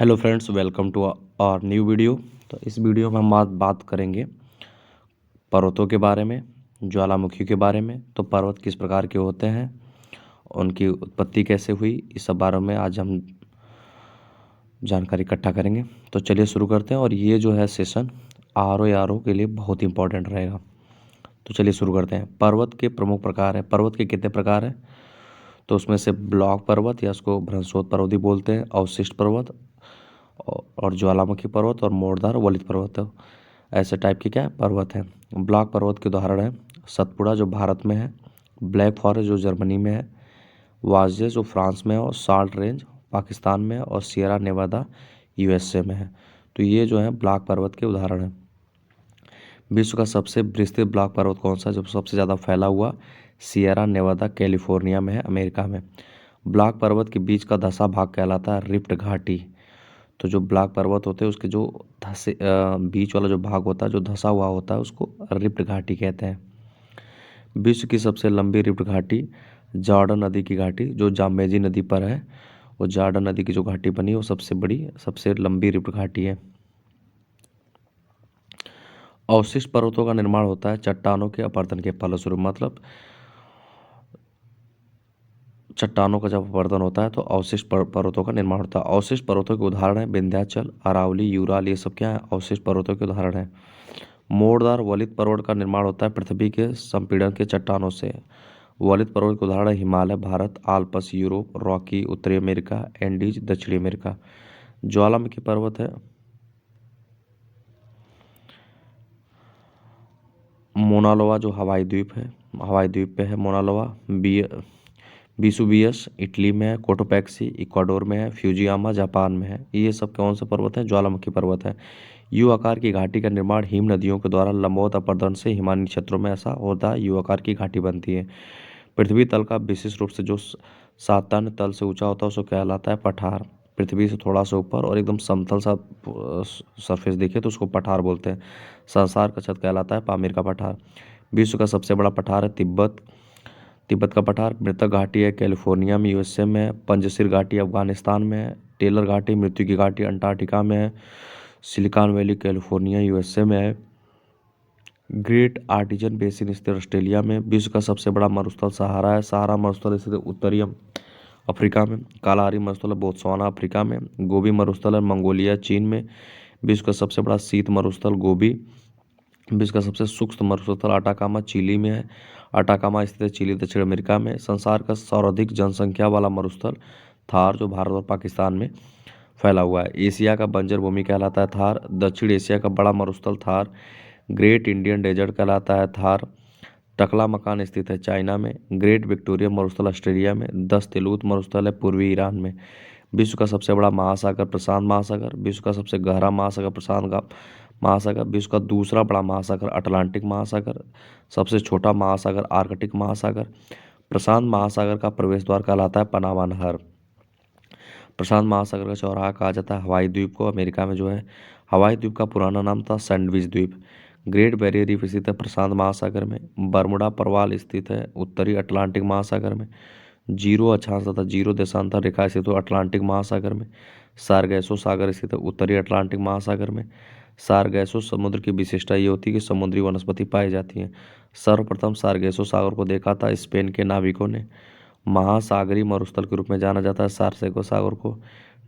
Hello friends, welcome to our new video. तो इस video में हम बात करेंगे पर्वतों के बारे में, ज्वालामुखी के बारे में। तो पर्वत किस प्रकार के होते हैं, उनकी उत्पत्ति कैसे हुई, इस सब बारे में आज हम जानकारी इकट्ठा करेंगे। तो चलिए शुरू करते हैं। और ये जो है सेशन आर के लिए बहुत इंपॉर्टेंट रहेगा। तो चलिए शुरू करते हैं। पर्वत के प्रमुख प्रकार हैं। पर्वत के कितने प्रकार हैं? तो उसमें से ब्लॉक पर्वत या उसको भ्रंशोत पर्वत भी बोलते हैं, अवशिष्ट पर्वत और ज्वालामुखी पर्वत और मोड़दार वलित पर्वत, ऐसे टाइप के क्या पर्वत हैं। ब्लॉक पर्वत के उदाहरण है सतपुड़ा जो भारत में है, ब्लैक फॉरेस्ट जो जर्मनी में है, वाजे जो फ्रांस में है, और साल्ट रेंज पाकिस्तान में है, और सियरा नेवादा यूएसए में है। तो ये जो है ब्लॉक पर्वत के उदाहरण हैं। विश्व का सबसे विस्तृत ब्लॉक पर्वत कौन सा है? जो सबसे ज़्यादा फैला हुआ सियरा नेवादा कैलिफोर्निया में है, अमेरिका में। ब्लॉक पर्वत के बीच का धंसा भाग कहलाता है रिफ्ट घाटी। तो जो ब्लॉक पर्वत होते हैं उसके जो बीच वाला जो भाग होता है, जो धंसा हुआ होता है, उसको रिफ्ट घाटी कहते हैं। विश्व की सबसे लंबी रिफ्ट घाटी जॉर्डन नदी की घाटी जो जाम्बेजी नदी पर है। वो जॉर्डन नदी की जो घाटी बनी है वो सबसे बड़ी, सबसे लंबी रिफ्ट घाटी है। अवशिष्ट पर्वतों का निर्माण होता है चट्टानों के अपरदन के फलस्वरूप। मतलब चट्टानों का जब अपरदन होता है तो अवशिष्ट पर्वतों का निर्माण होता है। अवशिष्ट पर्वतों के उदाहरण है विंध्याचल, अरावली, यूराल, ये सब क्या है? अवशिष्ट पर्वतों के उदाहरण है। मोड़दार वलित पर्वत का निर्माण होता है पृथ्वी के संपीड़न के चट्टानों से। वलित पर्वत के उदाहरण है Himalaya, Bharat, Alps, Europe, Rocky, उत्तरी अमेरिका, एंडीज, दक्षिणी अमेरिका। ज्वालामुखी पर्वत है मोनालोवा जो हवाई द्वीप है, हवाई द्वीप पे है मोनालोवा। बी विसुवियस इटली में है, कोटोपैक्सी इक्वाडोर में है, फ्यूजियामा जापान में है। ये सब कौन से पर्वत हैं? ज्वालामुखी पर्वत है। यू आकार की घाटी का निर्माण हिम नदियों के द्वारा लंबवत अपरदन से हिमालयी क्षेत्रों में ऐसा होता है, यू आकार की घाटी बनती है। पृथ्वी तल का विशिष्ट रूप से जो सातन तल से ऊंचा होता है उसको कहलाता है पठार। पृथ्वी से थोड़ा सा ऊपर और एकदम समतल सा सरफेस दिखे तो उसको पठार बोलते हैं। संसार का छत कहलाता है पामीर का पठार। विश्व का सबसे बड़ा पठार है तिब्बत। तिब्बत का पठार। मृतक घाटी है कैलिफोर्निया में यूएसए में है। पंजशीर घाटी अफगानिस्तान में है। टेलर घाटी मृत्यु की घाटी अंटार्कटिका में है। सिलिकॉन वैली कैलिफोर्निया यूएसए में है। ग्रेट आर्टिजन बेसिन स्थित ऑस्ट्रेलिया में। विश्व का सबसे बड़ा मरुस्थल सहारा है। सहारा मरुस्थल स्थित उत्तरी अफ्रीका में। कालाहारी मरुस्थल है बोत्सवाना अफ्रीका में। गोबी मरुस्थल है मंगोलिया चीन में। विश्व का सबसे बड़ा शीत मरुस्थल गोबी। विश्व का सबसे शुष्क मरुस्थल अटाकामा चिली में है। अटाकामा स्थित है चिली दक्षिण अमेरिका में। संसार का सर्वाधिक जनसंख्या वाला मरुस्थल थार जो भारत और पाकिस्तान में फैला हुआ है। एशिया का बंजर भूमि कहलाता है थार। दक्षिण एशिया का बड़ा मरुस्थल थार। ग्रेट इंडियन डेजर्ट कहलाता है थार। टकला मकान स्थित है चाइना में। ग्रेट विक्टोरिया मरुस्थल ऑस्ट्रेलिया में। 10 तेलुत मरुस्थल है पूर्वी ईरान में। विश्व का सबसे बड़ा महासागर प्रशांत महासागर। विश्व का सबसे गहरा महासागर प्रशांत का महासागर। विश्व का दूसरा बड़ा महासागर अटलांटिक महासागर। सबसे छोटा महासागर आर्कटिक महासागर। प्रशांत महासागर का प्रवेश द्वार कहलाता है पनामा नहर। प्रशांत महासागर का चौराहा कहा जाता है हवाई द्वीप को। अमेरिका में जो है हवाई द्वीप का पुराना नाम था सैंडविच द्वीप। ग्रेट बैरियर रीफ स्थित है प्रशांत महासागर में। बर्मुडा प्रवाल स्थित है उत्तरी अटलांटिक महासागर में। जीरो अक्षांश तथा जीरो देशांतर रेखा स्थित है अटलांटिक महासागर में। सारगैसो सागर स्थित है उत्तरी अटलांटिक महासागर में। सारगैसो समुद्र की विशेषता ये होती है कि समुद्री वनस्पति पाई जाती हैं। सर्वप्रथम सारगैसो सागर को देखा था स्पेन के नाविकों ने। महासागरीय मरुस्थल के रूप में जाना जाता है सारगैसो सागर को।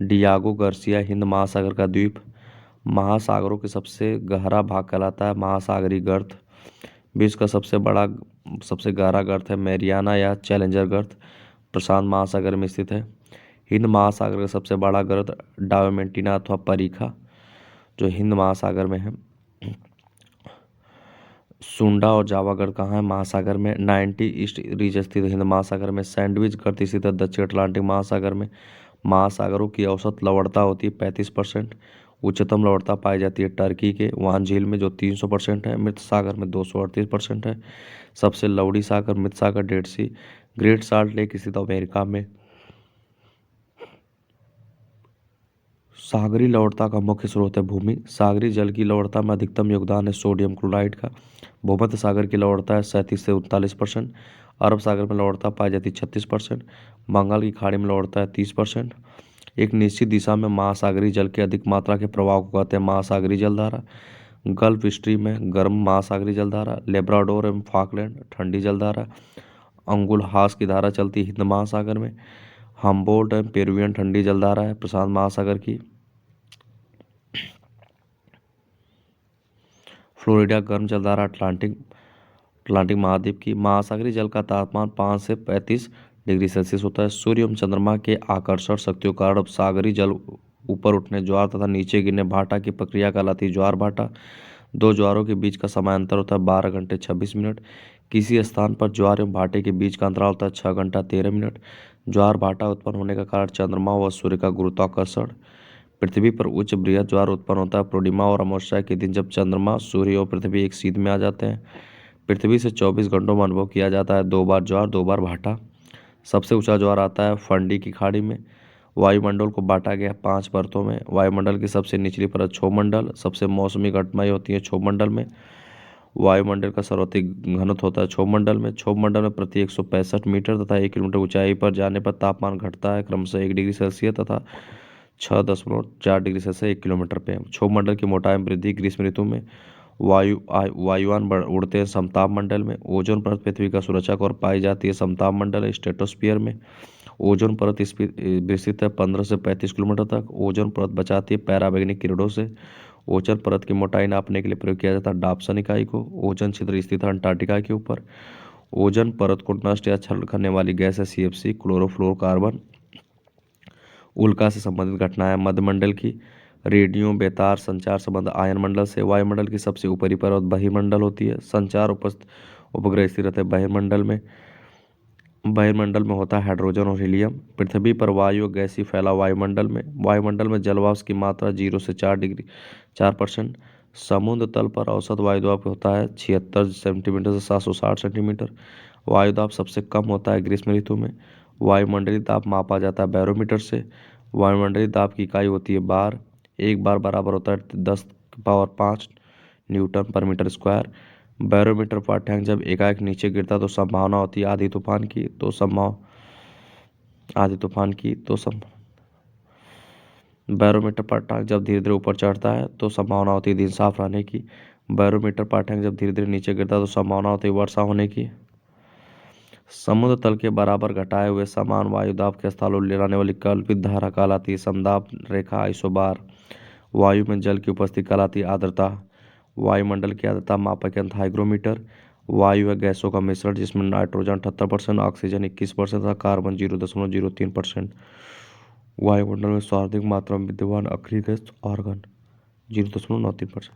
डियागो गार्सिया हिंद महासागर का द्वीप। महासागरों के सबसे गहरा भाग कहलाता है महासागरीय गर्त। विश्व का सबसे गहरा गर्त है मैरियाना या चैलेंजर गर्त, प्रशांत महासागर में स्थित है। हिंद महासागर का सबसे बड़ा गर्त डायोमेंटिना अथवा परीखा जो हिंद महासागर में है। सुंडा और जावा गर्त कहाँ है? महासागर में। 90 ईस्ट रीज स्थित हिंद महासागर में। सैंडविच गर्त स्थित है दक्षिण अटलांटिक महासागर में। महासागरों की औसत लवणता होती है 35%। उच्चतम लवणता पाई जाती है टर्की के वान झील में जो 300% है। मृत सागर में 238% है। सबसे लवड़ी सागर मृत सागर डेड सी। ग्रेट साल्ट लेक स्थित अमेरिका में। सागरी लवणता का मुख्य स्रोत है भूमि। सागरी जल की लवणता में अधिकतम योगदान है सोडियम क्लोराइड का। भूमध्य सागर की लवणता है 37 से 39%। अरब सागर में लवणता पाई जाती है 36%। बंगाल की खाड़ी में लवणता है 30%। एक निश्चित दिशा में महासागरीय जल के अधिक मात्रा के प्रवाह को कहते हैं महासागरीय जलधारा। गल्फ स्ट्रीम में गर्म महासागरीय जलधारा। लेब्राडोर एवं फॉकलैंड ठंडी जलधारा। अंगुलहास की धारा चलती है हिंद महासागर में। हम्बोल्ट एवं पेरुवियन ठंडी जलधारा है प्रशांत महासागर की। फ्लोरिडा गर्म जलधारा अटलांटिक महाद्वीप की। महासागरीय जल का तापमान 5 से 35 डिग्री सेल्सियस होता है। सूर्य एवं चंद्रमा के आकर्षण शक्तियों के कारण सागरीय जल ऊपर उठने ज्वार तथा नीचे गिरने भाटा की प्रक्रिया कहलाती है ज्वार भाटा। दो ज्वारों के बीच का समय अंतर होता है 12 घंटे 26 मिनट। किसी स्थान पर ज्वार एवं भाटे के बीच का अंतराल होता है 6 घंटा 13 मिनट। ज्वार भाटा उत्पन्न होने का कारण चंद्रमा व सूर्य का गुरुत्वाकर्षण। पृथ्वी पर उच्च बृहद ज्वार उत्पन्न होता है पूर्णिमा और अमावस्या के दिन, जब चंद्रमा सूर्य और पृथ्वी एक सीध में आ जाते हैं। पृथ्वी से 24 घंटों में अनुभव किया जाता है 2 बार ज्वार 2 बार भाटा। सबसे ऊंचा ज्वार आता है फंडी की खाड़ी में। वायुमंडल को बांटा गया 5 परतों में। वायुमंडल की सबसे निचली परत क्षोभमंडल, सबसे मौसमी घटनाएं होती है क्षोभमंडल में। वायुमंडल का सर्वाधिक घनत्व होता है क्षोभमंडल में। क्षोभमंडल में प्रति 165 मीटर तथा 1 किलोमीटर ऊंचाई पर जाने पर तापमान घटता है क्रमशः 1 डिग्री सेल्सियस तथा 6.4 डिग्री सेल्सियस 1 किलोमीटर पे। क्षोभमंडल की मोटाई में वृद्धि ग्रीष्म ऋतु में। वायुयान उड़ते हैं समताप मंडल में। ओजोन परत पृथ्वी का सुरक्षक और पाई जाती है समताप मंडल स्ट्रेटोस्फीयर में। ओजोन परत विस्तृत है 15 से 35 किलोमीटर तक। ओजोन परत बचाती है पैराबैंगनी किरणों से। ओजोन परत की मोटाई नापने के लिए प्रयोग किया जाता है डाप्सन इकाई को। ओजोन छिद्र स्थित है अंटार्कटिका के ऊपर। ओजोन परत को नष्ट या छल करने वाली गैस है CFC क्लोरोफ्लोरोकार्बन। उल्का से संबंधित घटनाएं मध्यमंडल की। रेडियो बेतार संचार संबंध आयन मंडल से। वायुमंडल की सबसे ऊपरी परत बहिर्मंडल होती है। संचार उपग्रह स्थिर रहते हैं बहिर्मंडल में। बहिर्मंडल में होता है हाइड्रोजन और हीलियम। पृथ्वी पर वायु और गैसीय फैलाव वायुमंडल में। वायुमंडल में जलवाष्प की मात्रा 0 से 4%। समुद्र तल पर औसत वायुदाब होता है 76 सेंटीमीटर से 760 सेंटीमीटर। वायुदाब सबसे कम होता है ग्रीष्म ऋतु में। वायुमंडलीय दाब मापा जाता है बैरोमीटर से। वायुमंडलीय दाब की इकाई होती है बार। एक बार बराबर होता है 10⁵ न्यूटन पर मीटर स्क्वायर। बैरोमीटर पाठ्यांक जब एकाएक नीचे गिरता तो संभावना होती है आधी तूफान की। बैरोमीटर पाठ्यांक जब धीरे धीरे ऊपर चढ़ता है तो संभावना होती है दिन साफ रहने की। बैरोमीटर पाठ्यांक जब धीरे धीरे नीचे गिरता तो संभावना होती है वर्षा होने की। समुद्र तल के बराबर घटाए हुए समान वायुदाब के स्थान ले जाने वाली कल्पित धारा कहलाती है समदाब रेखा आइसोबार। वायु में जल की उपस्थिति कहलाती है आर्द्रता। वायुमंडल की आर्द्रता मापक यंत्र हाइग्रोमीटर। वायु व गैसों का मिश्रण जिसमें नाइट्रोजन 78%, ऑक्सीजन 21% तथा कार्बन 0.03%। वायुमंडल में सर्वाधिक मात्रा में विद्यमान अक्रिय गैस आर्गन 0.93%।